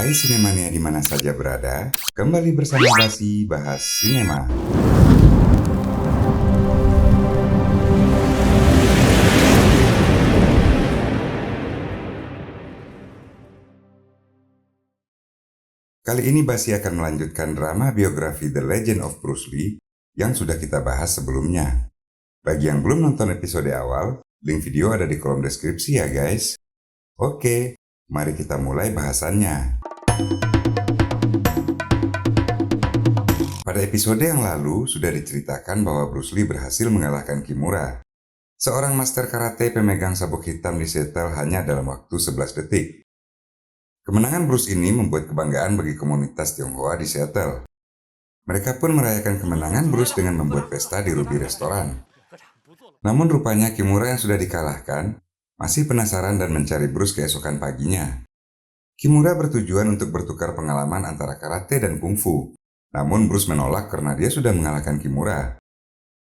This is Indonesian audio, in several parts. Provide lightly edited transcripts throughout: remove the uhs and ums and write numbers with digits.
Hai sinemania di mana saja berada, kembali bersama Basi Bahas Sinema. Kali ini Basi akan melanjutkan drama biografi The Legend of Bruce Lee yang sudah kita bahas sebelumnya. Bagi yang belum nonton episode awal, link video ada di kolom deskripsi ya guys. Oke, mari kita mulai bahasannya. Pada episode yang lalu sudah diceritakan bahwa Bruce Lee berhasil mengalahkan Kimura, seorang master karate pemegang sabuk hitam di Seattle hanya dalam waktu 11 detik. Kemenangan Bruce ini membuat kebanggaan bagi komunitas Tionghoa di Seattle. Mereka pun merayakan kemenangan Bruce dengan membuat pesta di Ruby Restoran. Namun rupanya Kimura yang sudah dikalahkan masih penasaran dan mencari Bruce keesokan paginya. Kimura bertujuan untuk bertukar pengalaman antara karate dan kungfu. Namun Bruce menolak karena dia sudah mengalahkan Kimura.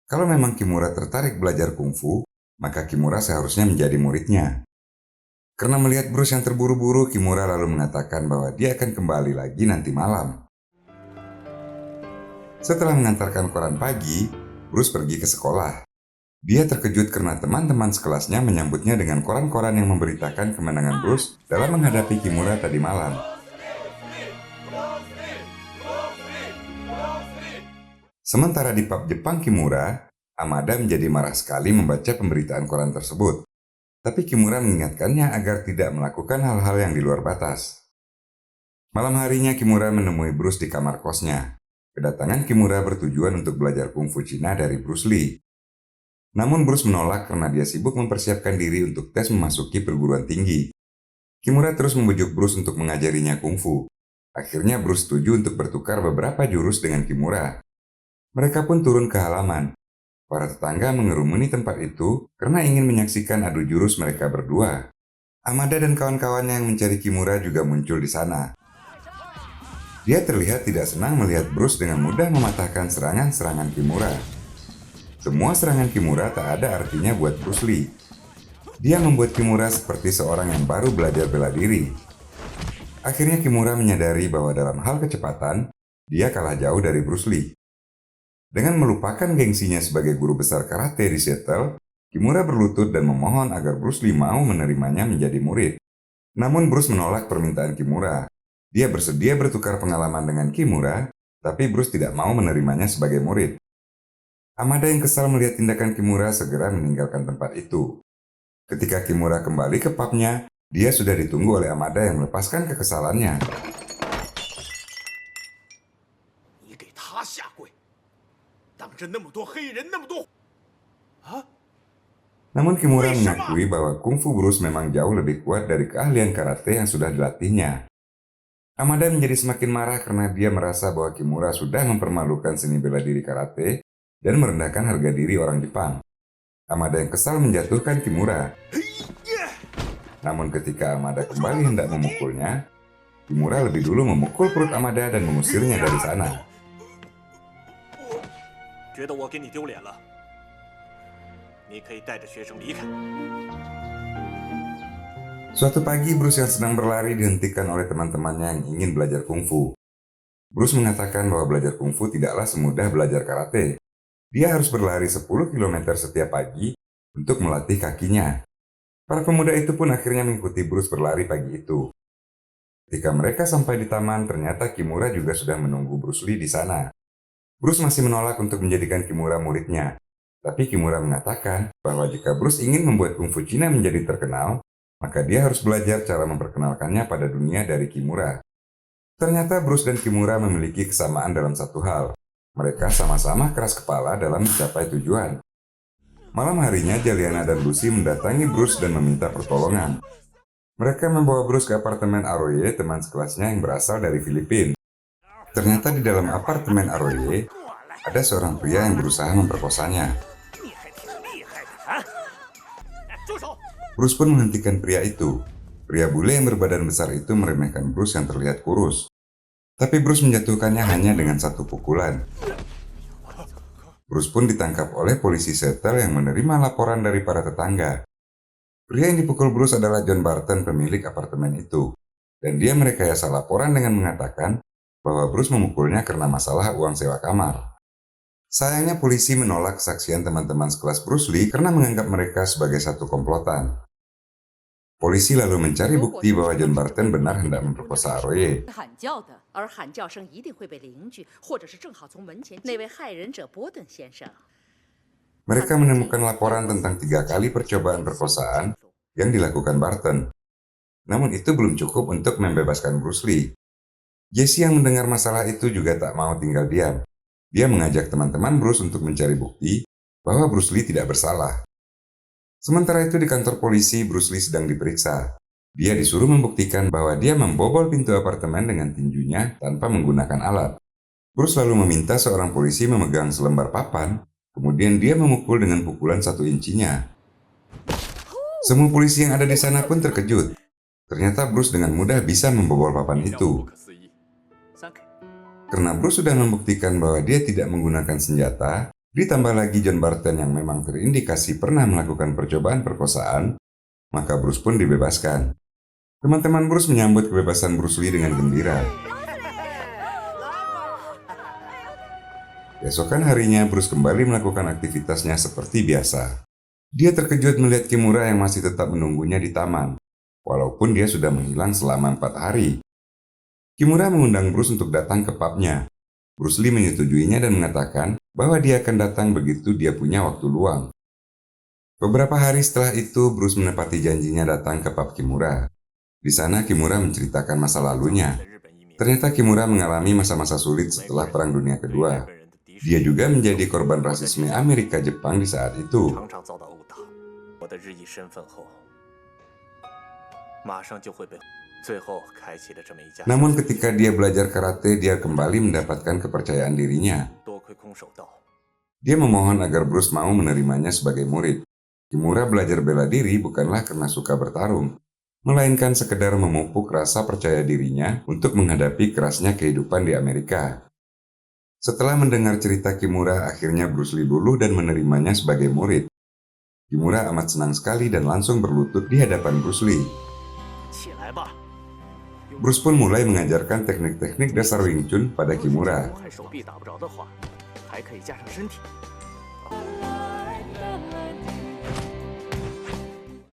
Kalau memang Kimura tertarik belajar kungfu, maka Kimura seharusnya menjadi muridnya. Karena melihat Bruce yang terburu-buru, Kimura lalu mengatakan bahwa dia akan kembali lagi nanti malam. Setelah mengantarkan koran pagi, Bruce pergi ke sekolah. Dia terkejut karena teman-teman sekelasnya menyambutnya dengan koran-koran yang memberitakan kemenangan Bruce dalam menghadapi Kimura tadi malam. Sementara di pub Jepang Kimura, Amada menjadi marah sekali membaca pemberitaan koran tersebut. Tapi Kimura mengingatkannya agar tidak melakukan hal-hal yang di luar batas. Malam harinya Kimura menemui Bruce di kamar kosnya. Kedatangan Kimura bertujuan untuk belajar kungfu Cina dari Bruce Lee. Namun Bruce menolak karena dia sibuk mempersiapkan diri untuk tes memasuki perguruan tinggi. Kimura terus membujuk Bruce untuk mengajarinya kungfu. Akhirnya Bruce setuju untuk bertukar beberapa jurus dengan Kimura. Mereka pun turun ke halaman. Para tetangga mengerumuni tempat itu karena ingin menyaksikan adu jurus mereka berdua. Amada dan kawan-kawannya yang mencari Kimura juga muncul di sana. Dia terlihat tidak senang melihat Bruce dengan mudah mematahkan serangan-serangan Kimura. Semua serangan Kimura tak ada artinya buat Bruce Lee. Dia membuat Kimura seperti seorang yang baru belajar bela diri. Akhirnya Kimura menyadari bahwa dalam hal kecepatan, dia kalah jauh dari Bruce Lee. Dengan melupakan gengsinya sebagai guru besar karate di Seattle, Kimura berlutut dan memohon agar Bruce Lee mau menerimanya menjadi murid. Namun Bruce menolak permintaan Kimura. Dia bersedia bertukar pengalaman dengan Kimura, tapi Bruce tidak mau menerimanya sebagai murid. Amada yang kesal melihat tindakan Kimura segera meninggalkan tempat itu. Ketika Kimura kembali ke pubnya, dia sudah ditunggu oleh Amada yang melepaskan kekesalannya. Namun Kimura mengakui bahwa kungfu Bruce memang jauh lebih kuat dari keahlian karate yang sudah dilatihnya. Amada menjadi semakin marah karena dia merasa bahwa Kimura sudah mempermalukan seni bela diri karate dan merendahkan harga diri orang Jepang. Amada yang kesal menjatuhkan Kimura. Namun ketika Amada kembali hendak memukulnya, Kimura lebih dulu memukul perut Amada dan mengusirnya dari sana. Suatu pagi, Bruce yang sedang berlari dihentikan oleh teman-temannya yang ingin belajar kungfu. Bruce mengatakan bahwa belajar kungfu tidaklah semudah belajar karate. Dia harus berlari 10 km setiap pagi untuk melatih kakinya. Para pemuda itu pun akhirnya mengikuti Bruce berlari pagi itu. Ketika mereka sampai di taman, ternyata Kimura juga sudah menunggu Bruce Lee di sana. Bruce masih menolak untuk menjadikan Kimura muridnya. Tapi Kimura mengatakan bahwa jika Bruce ingin membuat kungfu Cina menjadi terkenal, maka dia harus belajar cara memperkenalkannya pada dunia dari Kimura. Ternyata Bruce dan Kimura memiliki kesamaan dalam satu hal. Mereka sama-sama keras kepala dalam mencapai tujuan. Malam harinya, Jaliana dan Lucy mendatangi Bruce dan meminta pertolongan. Mereka membawa Bruce ke apartemen Aroye, teman sekelasnya yang berasal dari Filipina. Ternyata di dalam apartemen Aroye, ada seorang pria yang berusaha memperkosanya. Bruce pun menghentikan pria itu. Pria bule yang berbadan besar itu meremehkan Bruce yang terlihat kurus. Tapi Bruce menjatuhkannya hanya dengan satu pukulan. Bruce pun ditangkap oleh polisi Seattle yang menerima laporan dari para tetangga. Pria yang dipukul Bruce adalah John Barton, pemilik apartemen itu. dan dia merekayasa laporan dengan mengatakan bahwa Bruce memukulnya karena masalah uang sewa kamar. Sayangnya polisi menolak kesaksian teman-teman sekelas Bruce Lee karena menganggap mereka sebagai satu komplotan. Polisi lalu mencari bukti bahwa John Barton benar hendak memperkosa Aroye. Mereka menemukan laporan tentang 3 kali percobaan perkosaan yang dilakukan Barton. Namun itu belum cukup untuk membebaskan Bruce Lee. Jesse yang mendengar masalah itu juga tak mau tinggal diam. Dia mengajak teman-teman Bruce untuk mencari bukti bahwa Bruce Lee tidak bersalah. Sementara itu di kantor polisi, Bruce Lee sedang diperiksa. Dia disuruh membuktikan bahwa dia membobol pintu apartemen dengan tinjunya tanpa menggunakan alat. Bruce lalu meminta seorang polisi memegang selembar papan, kemudian dia memukul dengan pukulan 1 incinya. Semua polisi yang ada di sana pun terkejut. Ternyata Bruce dengan mudah bisa membobol papan itu. Karena Bruce sudah membuktikan bahwa dia tidak menggunakan senjata, ditambah lagi John Barton yang memang terindikasi pernah melakukan percobaan perkosaan, maka Bruce pun dibebaskan. Teman-teman Bruce menyambut kebebasan Bruce Lee dengan gembira. Besokan harinya, Bruce kembali melakukan aktivitasnya seperti biasa. Dia terkejut melihat Kimura yang masih tetap menunggunya di taman, walaupun dia sudah menghilang selama 4 hari. Kimura mengundang Bruce untuk datang ke pubnya. Bruce Lee menyetujuinya dan mengatakan bahwa dia akan datang begitu dia punya waktu luang. Beberapa hari setelah itu, Bruce menepati janjinya datang ke pub Kimura. Di sana Kimura menceritakan masa lalunya. Ternyata Kimura mengalami masa-masa sulit setelah Perang Dunia Kedua. Dia juga menjadi korban rasisme Amerika-Jepang di saat itu. Namun ketika dia belajar karate, dia kembali mendapatkan kepercayaan dirinya. Dia memohon agar Bruce mau menerimanya sebagai murid. Kimura belajar bela diri bukanlah karena suka bertarung, melainkan sekedar memupuk rasa percaya dirinya untuk menghadapi kerasnya kehidupan di Amerika. Setelah mendengar cerita Kimura, akhirnya Bruce Lee luluh dan menerimanya sebagai murid. Kimura amat senang sekali dan langsung berlutut di hadapan Bruce Lee. Bruce pun mulai mengajarkan teknik-teknik dasar Wing Chun pada Kimura.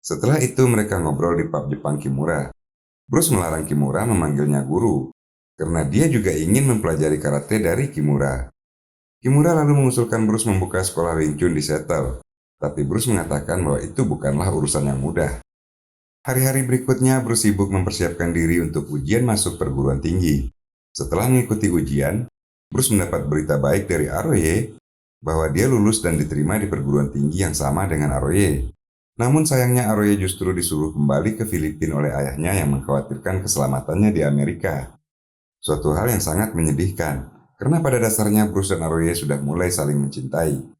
Setelah itu mereka ngobrol di pub Jepang Kimura. Bruce melarang Kimura memanggilnya guru, karena dia juga ingin mempelajari karate dari Kimura. Kimura lalu mengusulkan Bruce membuka sekolah Wing Chun di Seattle, tapi Bruce mengatakan bahwa itu bukanlah urusan yang mudah. Hari-hari berikutnya, Bruce sibuk mempersiapkan diri untuk ujian masuk perguruan tinggi. Setelah mengikuti ujian, Bruce mendapat berita baik dari Aroye bahwa dia lulus dan diterima di perguruan tinggi yang sama dengan Aroye. Namun sayangnya Aroye justru disuruh kembali ke Filipina oleh ayahnya yang mengkhawatirkan keselamatannya di Amerika. Suatu hal yang sangat menyedihkan, karena pada dasarnya Bruce dan Aroye sudah mulai saling mencintai.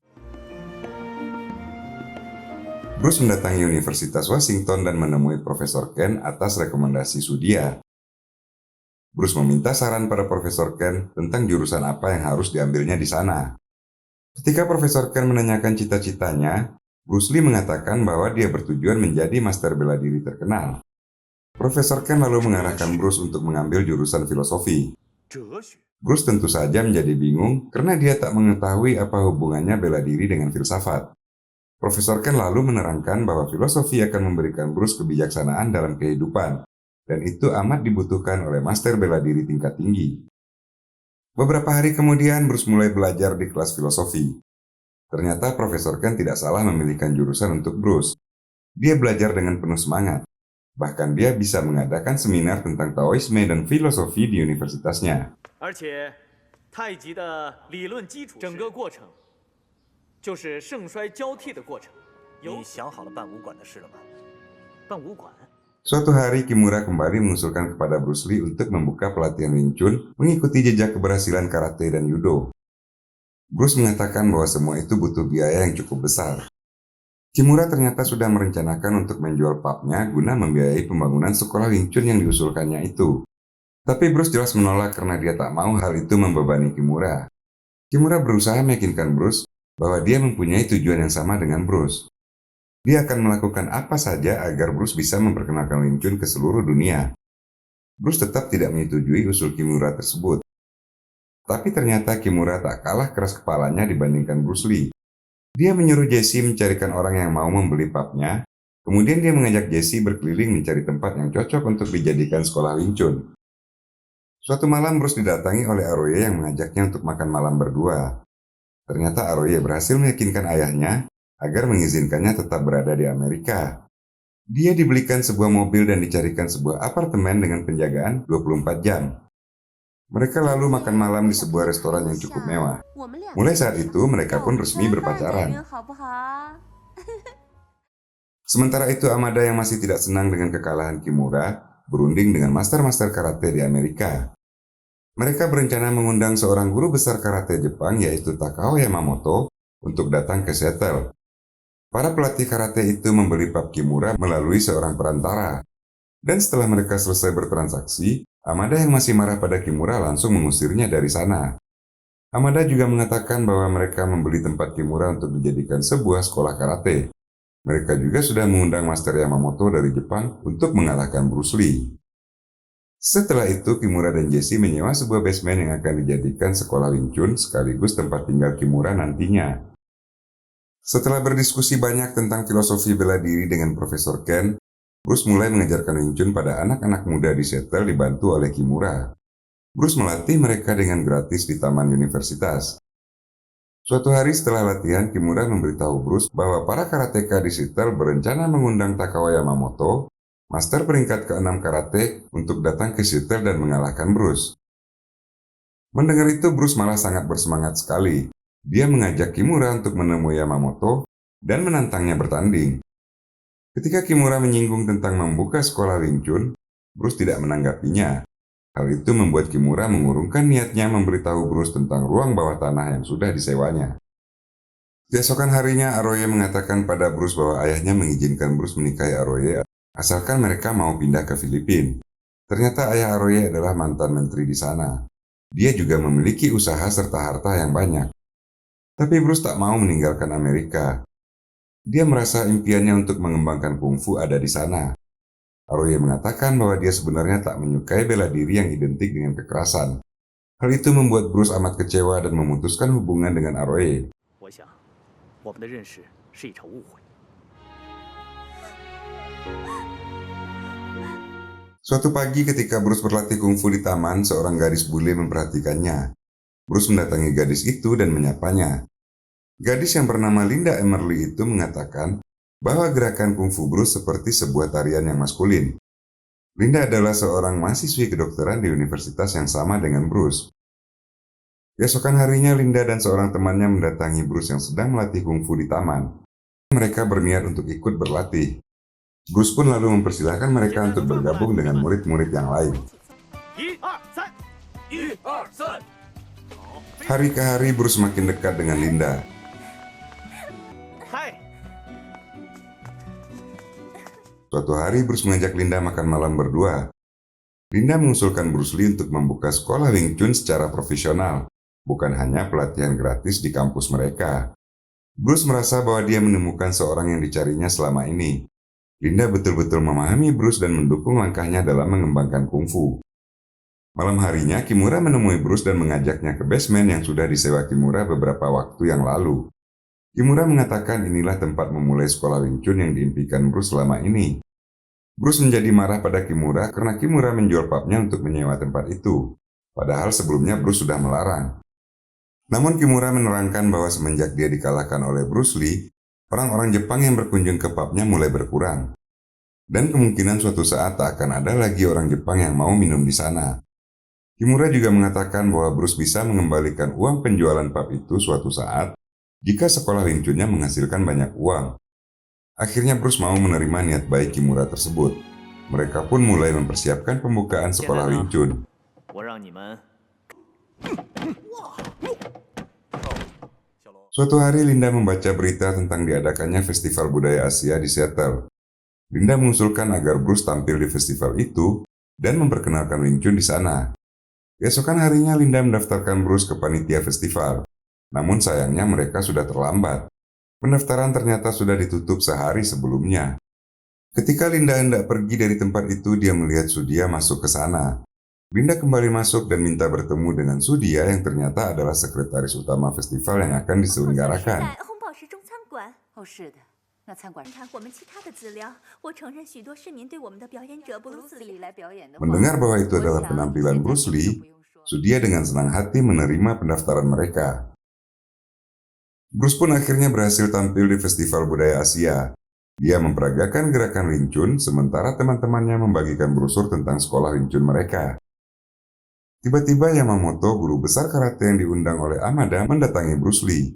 Bruce mendatangi Universitas Washington dan menemui Profesor Ken atas rekomendasi Sudia. Bruce meminta saran pada Profesor Ken tentang jurusan apa yang harus diambilnya di sana. Ketika Profesor Ken menanyakan cita-citanya, Bruce Lee mengatakan bahwa dia bertujuan menjadi master bela diri terkenal. Profesor Ken lalu mengarahkan Bruce untuk mengambil jurusan filosofi. Bruce tentu saja menjadi bingung karena dia tak mengetahui apa hubungannya bela diri dengan filsafat. Profesor Ken lalu menerangkan bahwa filosofi akan memberikan Bruce kebijaksanaan dalam kehidupan, dan itu amat dibutuhkan oleh master bela diri tingkat tinggi. Beberapa hari kemudian, Bruce mulai belajar di kelas filosofi. Ternyata Profesor Ken tidak salah memilihkan jurusan untuk Bruce. Dia belajar dengan penuh semangat. Bahkan dia bisa mengadakan seminar tentang Taoisme dan filosofi di universitasnya. Suatu hari Kimura kembali mengusulkan kepada Bruce Lee untuk membuka pelatihan Wing Chun mengikuti jejak keberhasilan karate dan judo. Bruce mengatakan bahwa semua itu butuh biaya yang cukup besar. Kimura ternyata sudah merencanakan untuk menjual pubnya guna membiayai pembangunan sekolah Wing Chun yang diusulkannya itu. Tapi Bruce jelas menolak karena dia tak mau hal itu membebani Kimura. Kimura berusaha meyakinkan Bruce bahwa dia mempunyai tujuan yang sama dengan Bruce. Dia akan melakukan apa saja agar Bruce bisa memperkenalkan Wing Chun ke seluruh dunia. Bruce tetap tidak menyetujui usul Kimura tersebut. Tapi ternyata Kimura tak kalah keras kepalanya dibandingkan Bruce Lee. Dia menyuruh Jesse mencarikan orang yang mau membeli pubnya. Kemudian dia mengajak Jesse berkeliling mencari tempat yang cocok untuk dijadikan sekolah Wing Chun. Suatu malam Bruce didatangi oleh Aroye yang mengajaknya untuk makan malam berdua. Ternyata Aroye berhasil meyakinkan ayahnya agar mengizinkannya tetap berada di Amerika. Dia dibelikan sebuah mobil dan dicarikan sebuah apartemen dengan penjagaan 24 jam. Mereka lalu makan malam di sebuah restoran yang cukup mewah. Mulai saat itu mereka pun resmi berpacaran. Sementara itu Amada yang masih tidak senang dengan kekalahan Kimura berunding dengan master-master karate di Amerika. Mereka berencana mengundang seorang guru besar karate Jepang yaitu Takao Yamamoto untuk datang ke Seattle. Para pelatih karate itu membeli pub Kimura melalui seorang perantara. Dan setelah mereka selesai bertransaksi, Amada yang masih marah pada Kimura langsung mengusirnya dari sana. Amada juga mengatakan bahwa mereka membeli tempat Kimura untuk dijadikan sebuah sekolah karate. Mereka juga sudah mengundang Master Yamamoto dari Jepang untuk mengalahkan Bruce Lee. Setelah itu, Kimura dan Jesse menyewa sebuah basement yang akan dijadikan sekolah Wing Chun sekaligus tempat tinggal Kimura nantinya. Setelah berdiskusi banyak tentang filosofi bela diri dengan Profesor Ken, Bruce mulai mengajarkan Wing Chun pada anak-anak muda di Seattle dibantu oleh Kimura. Bruce melatih mereka dengan gratis di taman universitas. Suatu hari setelah latihan, Kimura memberitahu Bruce bahwa para karateka di Seattle berencana mengundang Takao Yamamoto, master peringkat ke-6 karate, untuk datang ke Seattle dan mengalahkan Bruce. Mendengar itu, Bruce malah sangat bersemangat sekali. Dia mengajak Kimura untuk menemui Yamamoto dan menantangnya bertanding. Ketika Kimura menyinggung tentang membuka sekolah Wing Chun, Bruce tidak menanggapinya. Hal itu membuat Kimura mengurungkan niatnya memberitahu Bruce tentang ruang bawah tanah yang sudah disewanya. Keesokan harinya, Aroye mengatakan pada Bruce bahwa ayahnya mengizinkan Bruce menikahi Aroye asalkan mereka mau pindah ke Filipina. Ternyata ayah Aroye adalah mantan menteri di sana. Dia juga memiliki usaha serta harta yang banyak. Tapi Bruce tak mau meninggalkan Amerika. Dia merasa impiannya untuk mengembangkan kungfu ada di sana. Aroye mengatakan bahwa dia sebenarnya tak menyukai bela diri yang identik dengan kekerasan. Hal itu membuat Bruce amat kecewa dan memutuskan hubungan dengan Aroye. Suatu pagi ketika Bruce berlatih kungfu di taman, seorang gadis bule memperhatikannya. Bruce mendatangi gadis itu dan menyapanya. Gadis yang bernama Linda Emerly itu mengatakan bahwa gerakan kungfu Bruce seperti sebuah tarian yang maskulin. Linda adalah seorang mahasiswi kedokteran di universitas yang sama dengan Bruce. Keesokan harinya Linda dan seorang temannya mendatangi Bruce yang sedang melatih kungfu di taman. Mereka berniat untuk ikut berlatih. Bruce pun lalu mempersilahkan mereka untuk bergabung dengan murid-murid yang lain. Hari ke hari Bruce semakin dekat dengan Linda. Suatu hari Bruce mengajak Linda makan malam berdua. Linda mengusulkan Bruce Lee untuk membuka sekolah Wing Chun secara profesional, bukan hanya pelatihan gratis di kampus mereka. Bruce merasa bahwa dia menemukan seorang yang dicarinya selama ini. Linda betul-betul memahami Bruce dan mendukung langkahnya dalam mengembangkan kungfu. Malam harinya, Kimura menemui Bruce dan mengajaknya ke basement yang sudah disewa Kimura beberapa waktu yang lalu. Kimura mengatakan inilah tempat memulai sekolah Wing Chun yang diimpikan Bruce selama ini. Bruce menjadi marah pada Kimura karena Kimura menjual pubnya untuk menyewa tempat itu. Padahal sebelumnya Bruce sudah melarang. Namun Kimura menerangkan bahwa semenjak dia dikalahkan oleh Bruce Lee, orang-orang Jepang yang berkunjung ke pubnya mulai berkurang. Dan kemungkinan suatu saat tak akan ada lagi orang Jepang yang mau minum di sana. Kimura juga mengatakan bahwa Bruce bisa mengembalikan uang penjualan pub itu suatu saat jika sekolah Wing Chun-nya menghasilkan banyak uang. Akhirnya Bruce mau menerima niat baik Kimura tersebut. Mereka pun mulai mempersiapkan pembukaan sekolah Wing Chun. Suatu hari Linda membaca berita tentang diadakannya Festival Budaya Asia di Seattle. Linda mengusulkan agar Bruce tampil di festival itu dan memperkenalkan Wing Chun di sana. Keesokan harinya Linda mendaftarkan Bruce ke panitia festival. Namun sayangnya mereka sudah terlambat. Pendaftaran ternyata sudah ditutup sehari sebelumnya. Ketika Linda hendak pergi dari tempat itu, dia melihat Sudia masuk ke sana. Linda kembali masuk dan minta bertemu dengan Sudia yang ternyata adalah sekretaris utama festival yang akan diselenggarakan. 哦，是的，那餐馆看我们其他的资料，我承认许多是您对我们的表演者布鲁斯李。来表演的话， Mendengar bahwa itu adalah penampilan Bruce Lee, Sudia dengan senang hati menerima pendaftaran mereka. Bruce pun akhirnya berhasil tampil di Festival Budaya Asia. Dia memperagakan gerakan Wing Chun, sementara teman-temannya membagikan brosur tentang sekolah Wing Chun mereka. Tiba-tiba Yamamoto, guru besar karate yang diundang oleh Amada, mendatangi Bruce Lee.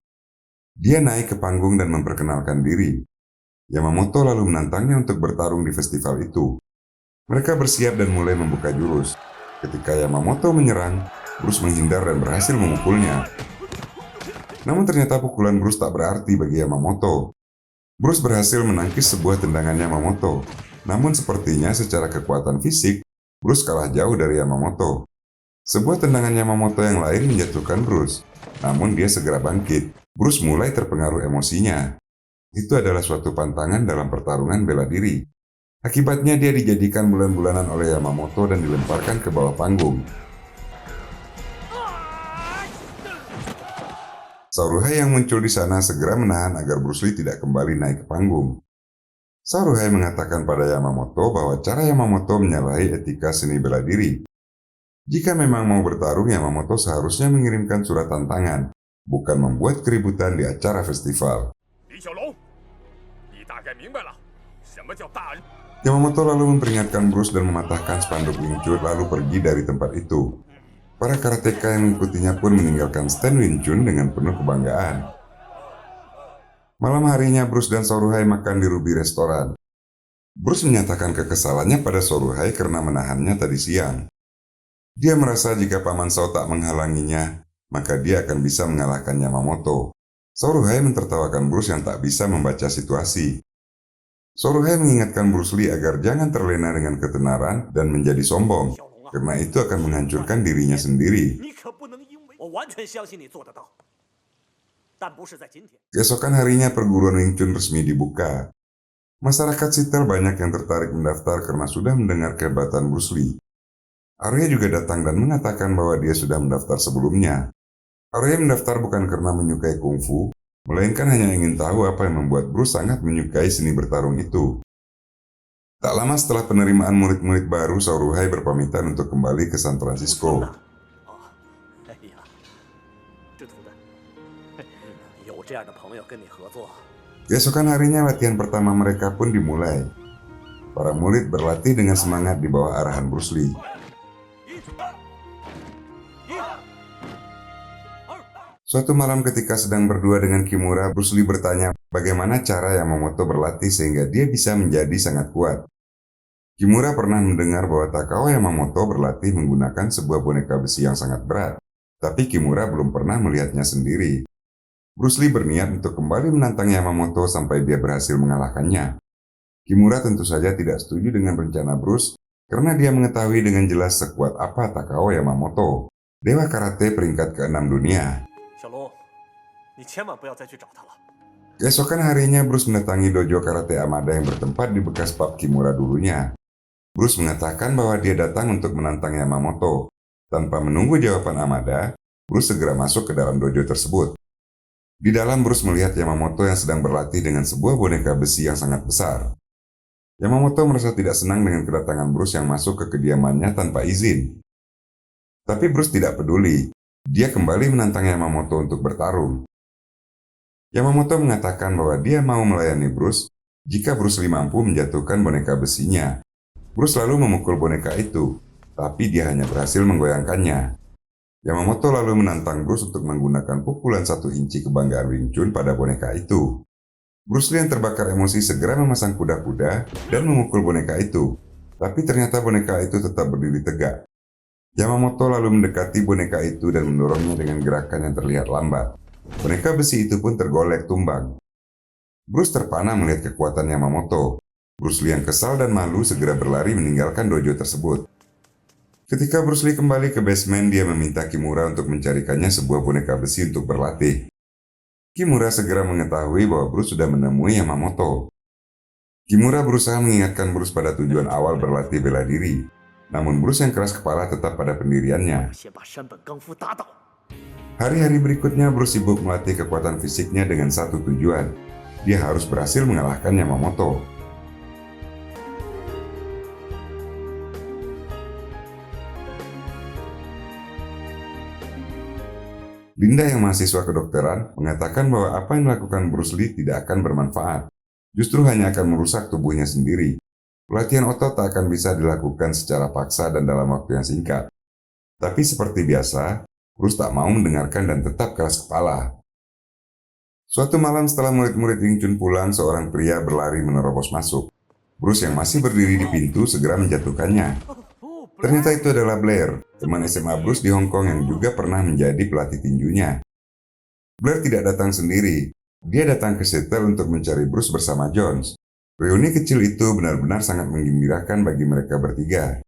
Dia naik ke panggung dan memperkenalkan diri. Yamamoto lalu menantangnya untuk bertarung di festival itu. Mereka bersiap dan mulai membuka jurus. Ketika Yamamoto menyerang, Bruce menghindar dan berhasil memukulnya. Namun ternyata pukulan Bruce tak berarti bagi Yamamoto. Bruce berhasil menangkis sebuah tendangan Yamamoto. Namun sepertinya secara kekuatan fisik, Bruce kalah jauh dari Yamamoto. Sebuah tendangan Yamamoto yang lain menjatuhkan Bruce. Namun dia segera bangkit. Bruce mulai terpengaruh emosinya. Itu adalah suatu pantangan dalam pertarungan bela diri. Akibatnya dia dijadikan bulan-bulanan oleh Yamamoto dan dilemparkan ke bawah panggung. Saruhei yang muncul di sana segera menahan agar Bruce Lee tidak kembali naik ke panggung. Saruhei mengatakan pada Yamamoto bahwa cara Yamamoto menyalahi etika seni bela diri. Jika memang mau bertarung, Yamamoto seharusnya mengirimkan surat tantangan, bukan membuat keributan di acara festival. Yamamoto lalu memperingatkan Bruce dan mematahkan spanduk Wing Chun lalu pergi dari tempat itu. Para karateka yang mengikutinya pun meninggalkan stand Wing Chun dengan penuh kebanggaan. Malam harinya Bruce dan Saruhei makan di Ruby Restoran. Bruce menyatakan kekesalannya pada Saruhei karena menahannya tadi siang. Dia merasa jika Paman Sao tak menghalanginya, maka dia akan bisa mengalahkan Yamamoto. Saruhei mentertawakan Bruce yang tak bisa membaca situasi. Saruhei mengingatkan Bruce Lee agar jangan terlena dengan ketenaran dan menjadi sombong, karena itu akan menghancurkan dirinya sendiri. Keesokan harinya perguruan Wing Chun resmi dibuka. Masyarakat Seattle banyak yang tertarik mendaftar karena sudah mendengar kehebatan Bruce Lee. Arya juga datang dan mengatakan bahwa dia sudah mendaftar sebelumnya. Arya mendaftar bukan karena menyukai kungfu, melainkan hanya ingin tahu apa yang membuat Bruce sangat menyukai seni bertarung itu. Tak lama setelah penerimaan murid-murid baru, Saruhei berpamitan untuk kembali ke San Francisco. Keesokan harinya latihan pertama mereka pun dimulai. Para murid berlatih dengan semangat di bawah arahan Bruce Lee. Suatu malam ketika sedang berdua dengan Kimura, Bruce Lee bertanya bagaimana cara Yamamoto berlatih sehingga dia bisa menjadi sangat kuat. Kimura pernah mendengar bahwa Takao Yamamoto berlatih menggunakan sebuah boneka besi yang sangat berat, tapi Kimura belum pernah melihatnya sendiri. Bruce Lee berniat untuk kembali menantang Yamamoto sampai dia berhasil mengalahkannya. Kimura tentu saja tidak setuju dengan rencana Bruce karena dia mengetahui dengan jelas sekuat apa Takao Yamamoto, dewa karate peringkat ke-6 dunia. Keesokan harinya Bruce mendatangi dojo karate Amada yang bertempat di bekas pub Kimura dulunya. Bruce mengatakan bahwa dia datang untuk menantang Yamamoto. Tanpa menunggu jawaban Amada, Bruce segera masuk ke dalam dojo tersebut. Di dalam Bruce melihat Yamamoto yang sedang berlatih dengan sebuah boneka besi yang sangat besar. Yamamoto merasa tidak senang dengan kedatangan Bruce yang masuk ke kediamannya tanpa izin. Tapi Bruce tidak peduli. Dia kembali menantang Yamamoto untuk bertarung. Yamamoto mengatakan bahwa dia mau melayani Bruce jika Bruce Lee mampu menjatuhkan boneka besinya. Bruce lalu memukul boneka itu, tapi dia hanya berhasil menggoyangkannya. Yamamoto lalu menantang Bruce untuk menggunakan pukulan 1 inci kebanggaan Wing Chun pada boneka itu. Bruce Lee yang terbakar emosi segera memasang kuda-kuda dan memukul boneka itu, tapi ternyata boneka itu tetap berdiri tegak. Yamamoto lalu mendekati boneka itu dan mendorongnya dengan gerakan yang terlihat lambat. Boneka besi itu pun tergolek tumbang. Bruce terpana melihat kekuatan Yamamoto. Bruce Lee yang kesal dan malu segera berlari meninggalkan dojo tersebut. Ketika Bruce Lee kembali ke basement, dia meminta Kimura untuk mencarikannya sebuah boneka besi untuk berlatih. Kimura segera mengetahui bahwa Bruce sudah menemui Yamamoto. Kimura berusaha mengingatkan Bruce pada tujuan awal berlatih bela diri. Namun Bruce yang keras kepala tetap pada pendiriannya. 先把山本刚夫打倒。 Hari-hari berikutnya Bruce sibuk melatih kekuatan fisiknya dengan satu tujuan. Dia harus berhasil mengalahkan Yamamoto. Linda yang mahasiswa kedokteran mengatakan bahwa apa yang dilakukan Bruce Lee tidak akan bermanfaat. Justru hanya akan merusak tubuhnya sendiri. Pelatihan otot tak akan bisa dilakukan secara paksa dan dalam waktu yang singkat. Tapi seperti biasa, Bruce tak mau mendengarkan dan tetap keras kepala. Suatu malam setelah murid-murid Wing Chun pulang, seorang pria berlari menerobos masuk. Bruce yang masih berdiri di pintu segera menjatuhkannya. Ternyata itu adalah Blair, teman SMA Bruce di Hong Kong yang juga pernah menjadi pelatih tinjunya. Blair tidak datang sendiri. Dia datang ke Seattle untuk mencari Bruce bersama Jones. Reuni kecil itu benar-benar sangat menggembirakan bagi mereka bertiga.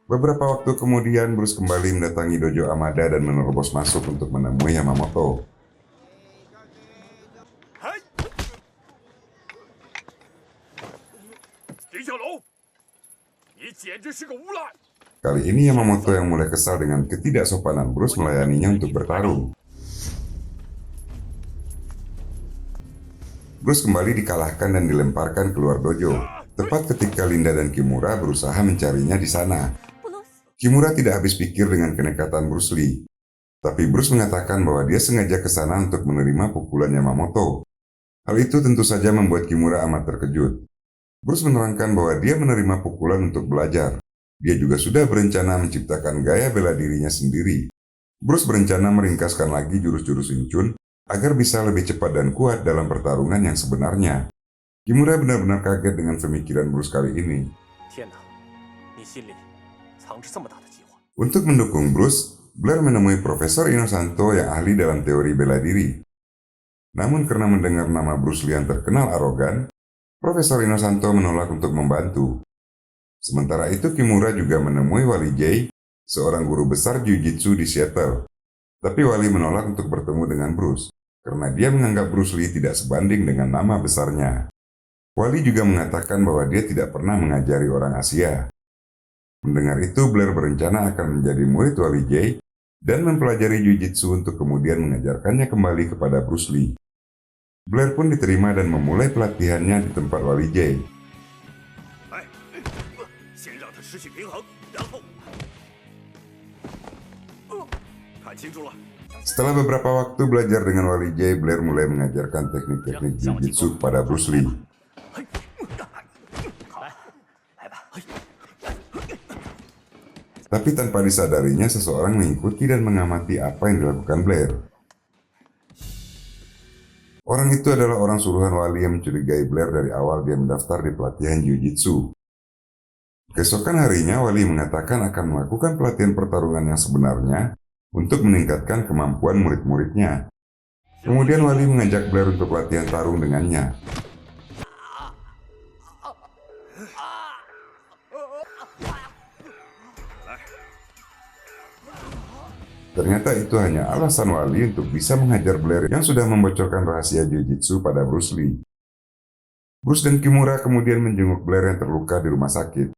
Beberapa waktu kemudian, Bruce kembali mendatangi dojo Amada dan menerobos masuk untuk menemui Yamamoto. 李小龙，你简直是个无赖！ Kali ini Yamamoto yang mulai kesal dengan ketidaksopanan Bruce melayaninya untuk bertarung. Bruce kembali dikalahkan dan dilemparkan keluar dojo, tepat ketika Linda dan Kimura berusaha mencarinya di sana. 布鲁斯， Kimura tidak habis pikir dengan kenekatan Bruce Lee. Tapi Bruce mengatakan bahwa dia sengaja ke sana untuk menerima pukulan Yamamoto. Hal itu tentu saja membuat Kimura amat terkejut. Bruce menerangkan bahwa dia menerima pukulan untuk belajar. Dia juga sudah berencana menciptakan gaya bela dirinya sendiri. Bruce berencana meringkaskan lagi jurus-jurus Wing Chun agar bisa lebih cepat dan kuat dalam pertarungan yang sebenarnya. Kimura benar-benar kaget dengan pemikiran Bruce kali ini. 天哪，你心里藏着这么大的计划！ Untuk mendukung Bruce, Blair menemui Profesor Inosanto yang ahli dalam teori bela diri. Namun karena mendengar nama Bruce Lee yang terkenal arogan, Profesor Inosanto menolak untuk membantu. Sementara itu Kimura juga menemui Wali Jay, seorang guru besar Jiu-Jitsu di Seattle. Tapi Wali menolak untuk bertemu dengan Bruce, karena dia menganggap Bruce Lee tidak sebanding dengan nama besarnya. Wali juga mengatakan bahwa dia tidak pernah mengajari orang Asia. Mendengar itu, Blair berencana akan menjadi murid Wali Jay dan mempelajari Jiu-Jitsu untuk kemudian mengajarkannya kembali kepada Bruce Lee. Blair pun diterima dan memulai pelatihannya di tempat Wali Jay. 哎，先让他失去平衡，然后，看清楚了， Setelah beberapa waktu belajar dengan Wali Jay, Blair mulai mengajarkan teknik-teknik Jiu-Jitsu kepada Bruce Lee. 来吧， Tapi tanpa disadarinya, seseorang mengikuti dan mengamati apa yang dilakukan Blair. Orang itu adalah orang suruhan Wali yang mencurigai Blair dari awal dia mendaftar di pelatihan Jiu-Jitsu. Keesokan harinya, Wali mengatakan akan melakukan pelatihan pertarungan yang sebenarnya untuk meningkatkan kemampuan murid-muridnya. Kemudian Wali mengajak Blair untuk latihan tarung dengannya. Ternyata itu hanya alasan Wali untuk bisa menghajar Blair yang sudah membocorkan rahasia Jiu-Jitsu pada Bruce Lee. Bruce dan Kimura kemudian menjenguk Blair yang terluka di rumah sakit.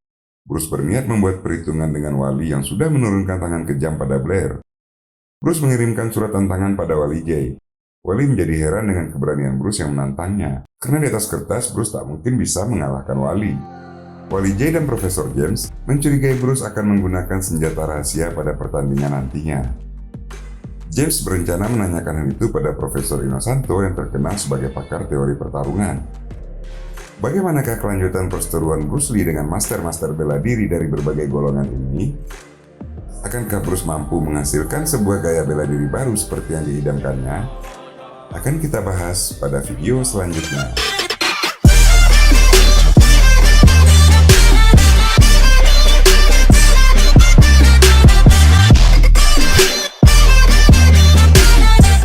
Bruce berniat membuat perhitungan dengan Wali yang sudah menurunkan tangan kejam pada Blair. Bruce mengirimkan surat tantangan pada Wali Jay. Wali menjadi heran dengan keberanian Bruce yang menantangnya, karena di atas kertas Bruce tak mungkin bisa mengalahkan Wali. Wali Jay dan Profesor James mencurigai Bruce akan menggunakan senjata rahasia pada pertandingan nantinya. James berencana menanyakan hal itu pada Profesor Inosanto yang terkenal sebagai pakar teori pertarungan. Bagaimanakah kelanjutan perseteruan Bruce Lee dengan master-master bela diri dari berbagai golongan ini? Akankah Bruce mampu menghasilkan sebuah gaya bela diri baru seperti yang diidamkannya? Akan kita bahas pada video selanjutnya.